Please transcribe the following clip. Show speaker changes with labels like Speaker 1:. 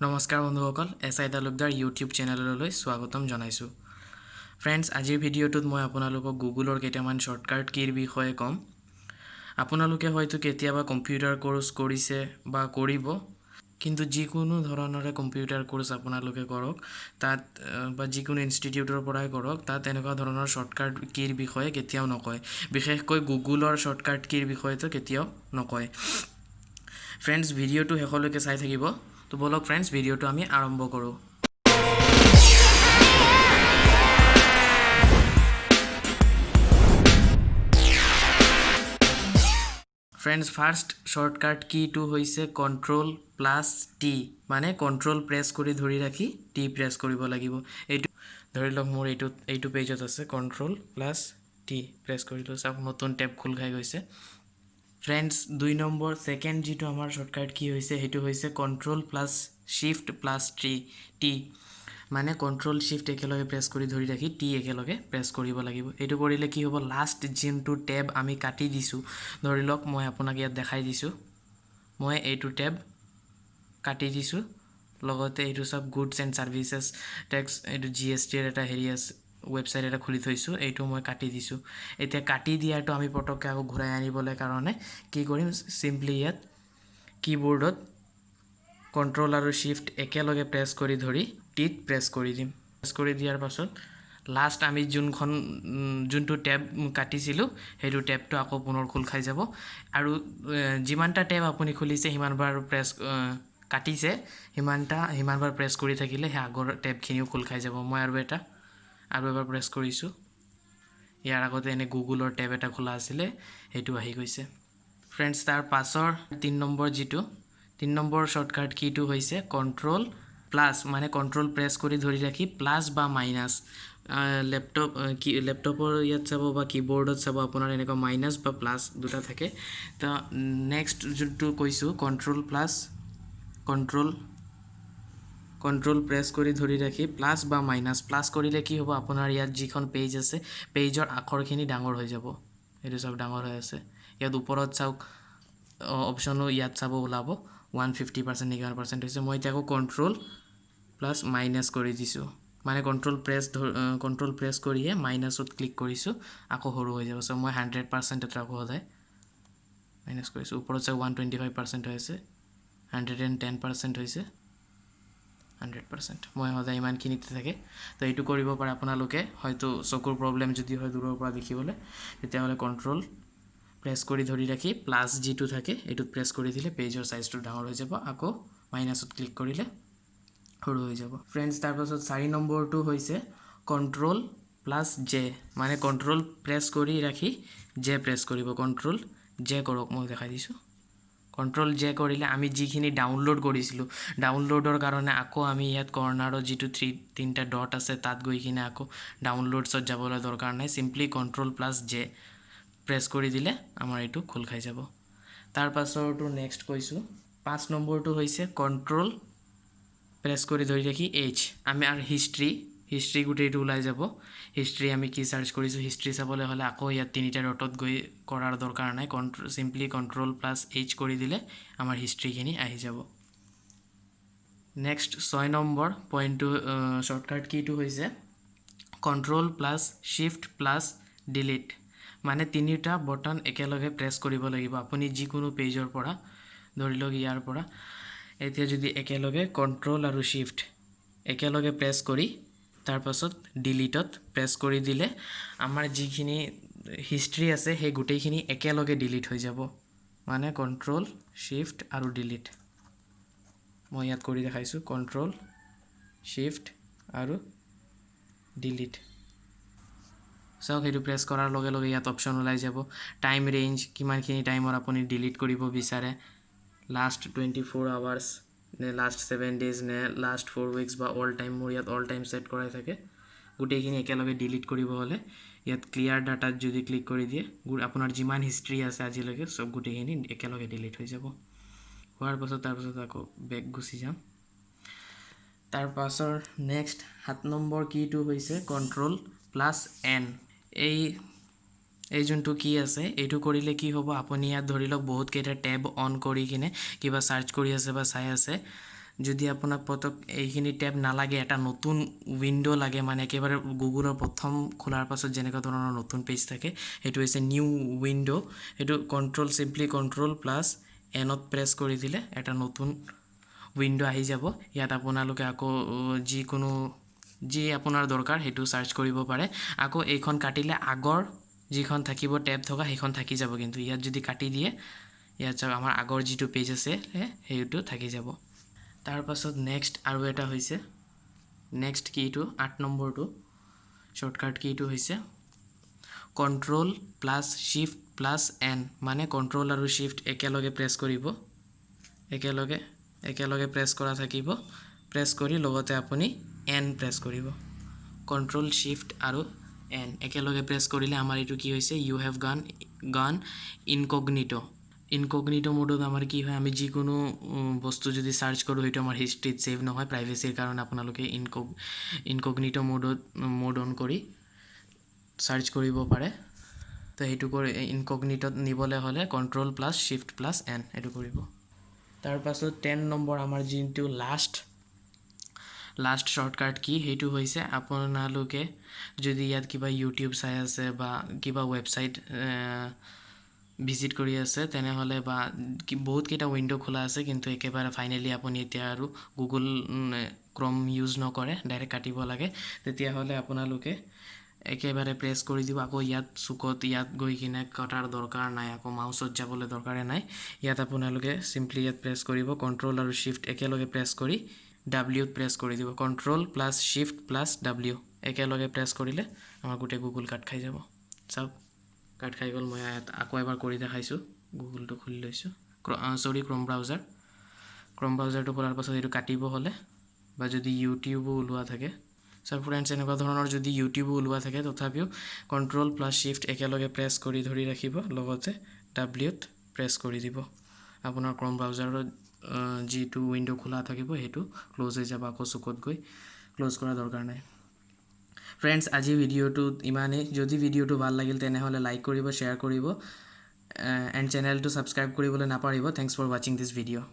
Speaker 1: নমস্কাৰ বন্ধুসকল SI Talukdar YouTube চেনেললৈ স্বাগতম জনাইছোঁ ফ্ৰেণ্ডছ আজিৰ ভিডিঅ'টোত মই আপোনালোকক গুগলৰ কেইটামান শ্বৰ্টকাট কীৰ বিষয়ে ক'ম আপোনালোকে হয়তো কেতিয়াবা কম্পিউটাৰ কোৰ্স কৰিছে বা কৰিব কিন্তু যিকোনো ধৰণৰে কম্পিউটাৰ কোৰ্স আপোনালোকে কৰক তাত বা যিকোনো ইনষ্টিটিউটৰ পৰাই কৰক তাত এনেকুৱা ধৰণৰ শ্বৰ্টকাট কীৰ বিষয়ে কেতিয়াও নকয় বিশেষকৈ গুগলৰ শ্বৰ্টকাট কীৰ বিষয়েতো কেতিয়াও নকয় ফ্ৰেণ্ডছ ভিডিঅ'টো শেষলৈকে চাই থাকিব তো বলক ফ্ৰেণ্ডছ ভিডিঅ'টো আমি আৰম্ভ কৰোঁ ফ্ৰেণ্ডছ ফাৰ্ষ্ট শ্বৰ্টকাট কীটো হৈছে Ctrl+T মানে কণ্ট্ৰল প্ৰেছ কৰি ধৰি ৰাখি টি প্ৰেছ কৰিব লাগিব এইটো ধৰি লওক মোৰ এইটো পেজত আছে Ctrl+T প্ৰেছ কৰি লৈছোঁ চাওক নতুন টেব খোল খাই গৈছে ফ্ৰেণ্ডছ 2 নম্বৰ সেকেন্ড যেটো আমাৰ শ্বৰ্টকাট কি হৈছে হেতু হৈছে Ctrl+Shift+T মানে কণ্ট্ৰল শিফট একেলগে প্ৰেছ কৰি ধৰি ৰাখি টি একেলগে প্ৰেছ কৰিব লাগিব এইটো কৰিলে কি হ'ব লাষ্ট জিনটো টেব আমি কাটি দিছো ধৰি লওক মই আপোনাক ইয়াত দেখাই দিছো মই এইটো টেব কাটি দিছো লগতে এইটো সব গুডস এণ্ড সাৰ্ভিসেস টেক্স এইটো জিএসটি এৰ এটা হেৰি আছে ওয়েবসাইট এটা খুলি থৈছো এইটো মই কাটি দিছো এতিয়া কাটি দিয়াটো আমি পটককে আকৌ ঘূৰাই আনিবলৈ কাৰণে কি কৰিম সিম্পলি ইয়াত কিবোৰ্ডত কন্ট্ৰল আৰু শিফট একেলগে প্ৰেছ কৰি ধৰি টিত প্ৰেছ কৰি দিম প্ৰেছ কৰি দিয়াৰ পাছত লাষ্ট আমি যোনটো টেব কাটিছিলো হেতু টেবটো আকৌ পুনৰ খোল খাই যাব আৰু যিমানটা টেব আপুনি খুলিছে হিমানবাৰ প্ৰেছ কাটিছে হিমানবাৰ প্ৰেছ কৰি থাকিলে হে আগৰ টেবখিনিও খোল খাই যাব মই আৰু এবাৰ প্ৰেছ কৰিছো ইয়াৰ আগতে এনে গুগলৰ টেব এটা খোলা আছিল হেতু আহি গৈছে ফ্ৰেণ্ডছ তাৰ পাছৰ 3 নম্বৰ যেটো 3 নম্বৰ শ্বৰ্টকাট কীটো হৈছে কন্ট্ৰল প্লাস মানে কন্ট্ৰল প্ৰেছ কৰি ধৰি ৰাখি প্লাস বা মাইনাস ল্যাপটপৰ ইয়াত চাব বা কিবোৰ্ডত চাব আপোনাৰ এনেকা মাইনাস বা প্লাস দুটা থাকে তা নেক্সট যেটো কৈছো কন্ট্ৰল প্ৰেছ কৰি ধৰি ৰাখি প্লাস বা মাইনাস প্লাস কৰিলে কি হ'ব আপোনাৰ ইয়াত যিখন পেজ আছে পেজৰ আখৰখিনি ডাঙৰ হৈ যাব এটো সব ডাঙৰ হৈ আছে ইয়াত ওপৰত চাওক অপচনো ইয়াত চাব ওলাব 150% নিগাৰ পাৰ্সেন্ট হৈছে মই এতিয়া কন্ট্ৰল প্লাস মাইনাস কৰি দিছো মানে কন্ট্ৰল প্ৰেছ কৰিয়ে মাইনাসত ক্লিক কৰিছো আকৌ হৰু হৈ যাব সো মই 100% এটা ৰাখো হদাই মাইনাস কৰিছো ওপৰত চাওক 125% হৈছে 110% হৈছে 100% মই হদাই ইমান কিনিতে থাকে তো এইটো কৰিব পাৰে আপোনালোকে হয়তো চকুৰ প্ৰবলেম যদি হয় দূৰৰ পৰা দেখিবলৈ তেতিয়া হলে কন্ট্ৰল প্ৰেছ কৰি ধৰি ৰাখি প্লাস যেটো থাকে এটুত প্ৰেছ কৰি দিলে পেজৰ সাইজটো ডাঙৰ হৈ যাব আকৌ মাইনাসত ক্লিক কৰিলে হৰু হৈ যাব ফ্ৰেণ্ডছ তাৰ পাছত 4 নম্বৰটো হৈছে Ctrl+J মানে কন্ট্ৰল প্ৰেছ কৰি ৰাখি J প্ৰেছ কৰিব কন্ট্ৰল J কৰক মই দেখাই দিছো কন্ট্ৰল J কৰিলে আমি যিখিনি ডাউনলোড কৰিছিলো ডাউনলোডৰ কাৰণে আকৌ আমি ইয়াত কৰ্নাৰৰ যেটো তিনটা ডট আছে তাত গৈ কিনে আকৌ ডাউনলোডছত যাবলৈ দৰকাৰ নাই সিম্পলি Ctrl+J প্ৰেছ কৰি দিলে আমাৰ এটো খোল খাই যাব তাৰ পাছৰটো নেক্সট কৈছো 5 নম্বৰটো হৈছে কন্ট্ৰল প্ৰেছ কৰি ধৰি ৰাখি H আমি আৰু হিষ্ট্ৰী গুটেটো ওলাই যাব হিষ্ট্ৰী আমি কি সাৰ্চ কৰিছো হিষ্ট্ৰী চাবলৈ হলে আকৌ ইয়াত তিনিটা ডটত গৈ কৰাৰ দৰকাৰ নাই সিম্পলি Ctrl+H কৰি দিলে আমাৰ হিষ্ট্ৰীখিনি আহি যাব নেক্সট 6 নম্বৰ পইণ্টটো শ্বৰ্টকাট কীটো হৈছে Ctrl+Shift+Delete মানে তিনিটা বটন একেলগে প্ৰেছ কৰিব লাগিব আপুনি যিকোনো পেজৰ পৰা ধৰি লওক ইয়াৰ পৰা এতিয়া যদি একেলগে কন্ট্ৰল আৰু শিফট একেলগে প্ৰেছ কৰি তাৰ পাছত ডিলিটত প্ৰেছ কৰি দিলে আমাৰ যিখিনি হিষ্ট্ৰী আছে হে গুটেইখিনি একেলগে ডিলিট হৈ যাব মানে কন্ট্ৰল শিফট আৰু ডিলিট মই ইয়াত কৰি দেখাইছো কন্ট্ৰল শিফট আৰু ডিলিট সো হেতু প্ৰেছ কৰাৰ লগে লগে ইয়াত অপচন ওলাই যাব টাইম ৰেঞ্জ কিমানখিনি টাইমৰ আপুনি ডিলিট কৰিব বিচাৰে লাষ্ট 24 আৱাৰ্স নে লাষ্ট 7 ডেজ নে লাষ্ট 4 উইকস বা অল টাইম মোৰ ইয়াত অল টাইম সেট কৰাই থাকে গুটেইখিনি একেলগে ডিলিট কৰিব হলে ইয়াত ক্লিয়াৰ ডাটাত যদি ক্লিক কৰি দিয়ে আপোনাৰ যিমান হিষ্ট্ৰী আছে আজিলৈকে সব গুটেইখিনি একেলগে ডিলিট হৈ যাব হোৱাৰ পাছত তাৰ পাছত আকৌ বেক গুছি যাম তাৰ পাছৰ নেক্সট 7 নম্বৰ কীটো হৈছে Ctrl+N এই যোনটো কি আছে এইটো কৰিলে কি হ'ব আপুনি ইয়াত ধৰি লওক বহুত কেইটা টেব অন কৰি কিনে কিবা সাৰ্চ কৰি আছে বা চাই আছে যদি আপোনাক পতক এইখিনি টেব নালাগে এটা নতুন উইণ্ড' লাগে মানে একেবাৰে গুগলৰ প্ৰথম খোলাৰ পাছত যেনেকুৱা ধৰণৰ নতুন পেজ থাকে সেইটো হৈছে নিউ উইণ্ড' সেইটো চিম্পলি কণ্ট্ৰল প্লাছ এনত প্ৰেছ কৰি দিলে এটা নতুন উইণ্ড' আহি যাব ইয়াত আপোনালোকে আকৌ যি আপোনাৰ দৰকাৰ সেইটো চাৰ্চ কৰিব পাৰে আকৌ এইখন কাটিলে আগৰ যিখন থাকিব টেব থকা সেইখন থাকি যাব কিন্তু ইয়াত যদি কাটি দিয়ে ইয়াত চাওক আমাৰ আগৰ যিটো পেজ আছে সেইটো থাকি যাব তাৰ পাছত নেক্সট আৰু এটা হৈছে নেক্সট কিটো 8 নম্বৰটো শৰ্টকাট কিটো হৈছে control plus shift plus N মানে কণ্ট্ৰল আৰু শিফট একেলগে প্ৰেছ কৰিব একেলগে প্ৰেছ কৰা থাকিব প্ৰেছ কৰি লগতে আপুনি এন প্ৰেছ কৰিব কণ্ট্ৰল শিফট আৰু এন একেলগে প্ৰেছ কৰিলে আমাৰ এইটো কি হৈছে ইউ হেভ গান ইনকগনিটো মোডত আমাৰ কি হয় আমি যিকোনো বস্তু যদি চাৰ্চ কৰোঁ সেইটো আমাৰ হিষ্ট্ৰীত ছেভ নহয় প্ৰাইভেচিৰ কাৰণে আপোনালোকে ইনকগনিটো মোড অন কৰি চাৰ্চ কৰিব পাৰে তো সেইটো কৰি ইনকগনিটত নিবলৈ হ'লে control plus shift plus N এইটো কৰিব তাৰ পাছত 10 নম্বৰ আমাৰ যিটো লাষ্ট শৰ্টকাট কি সেইটো হৈছে আপোনালোকে যদি ইয়াত কিবা ইউটিউব চাই আছে বা কিবা ৱেবছাইট ভিজিট কৰি আছে তেনেহ'লে বা বহুতকেইটা উইণ্ড' খোলা আছে কিন্তু একেবাৰে ফাইনেলি আপুনি এতিয়া আৰু গুগল ক্ৰম ইউজ নকৰে ডাইৰেক্ট কাটিব লাগে তেতিয়াহ'লে আপোনালোকে একেবাৰে প্ৰেছ কৰি দিব আকৌ ইয়াত চুকত ইয়াত গৈ কিনে কটাৰ দৰকাৰ নাই আকৌ মাউচত যাবলৈ দৰকাৰে নাই ইয়াত আপোনালোকে চিম্পলি ইয়াত প্ৰেছ কৰিব কণ্ট্ৰল আৰু শিফট একেলগে প্ৰেছ কৰি ডাব্লিউত প্ৰেছ কৰি দিব control plus shift plus W একেলগে প্ৰেছ কৰিলে আমাৰ গোটেই গুগল কাট খাই যাব চাওক কাট খাই গ'ল মই ইয়াত আকৌ এবাৰ কৰি দেখাইছোঁ গুগলটো খুলি লৈছোঁ ক্ৰম ব্ৰাউজাৰটো খোলাৰ পাছত এইটো কাটিব হ'লে বা যদি ইউটিউবো ওলোৱা থাকে চাওক ফ্ৰেণ্ডছ এনেকুৱা ধৰণৰ যদি ইউটিউবো ওলোৱা থাকে তথাপিও কণ্ট্ৰল প্লাছ শিফট একেলগে প্ৰেছ কৰি ধৰি ৰাখিব লগতে ডাব্লিউত প্ৰেছ কৰি দিব আপোনাৰ ক্ৰম ব্ৰাউজাৰত যিটো উইণ্ড' খোলা থাকিব সেইটো ক্ল'জ হৈ যাব আকৌ চুকত গৈ ক্ল'জ কৰা দৰকাৰ নাই ফ্ৰেণ্ডছ আজি ভিডিঅ'টোত ইমানেই যদি ভিডিঅ'টো ভাল লাগিল তেনেহ'লে লাইক কৰিব শ্বেয়াৰ কৰিব এণ্ড চেনেলটো ছাবস্ক্ৰাইব কৰিবলৈ নাপাহৰিব থেংকছ ফৰ ৱাচিং দিছ ভিডিঅ'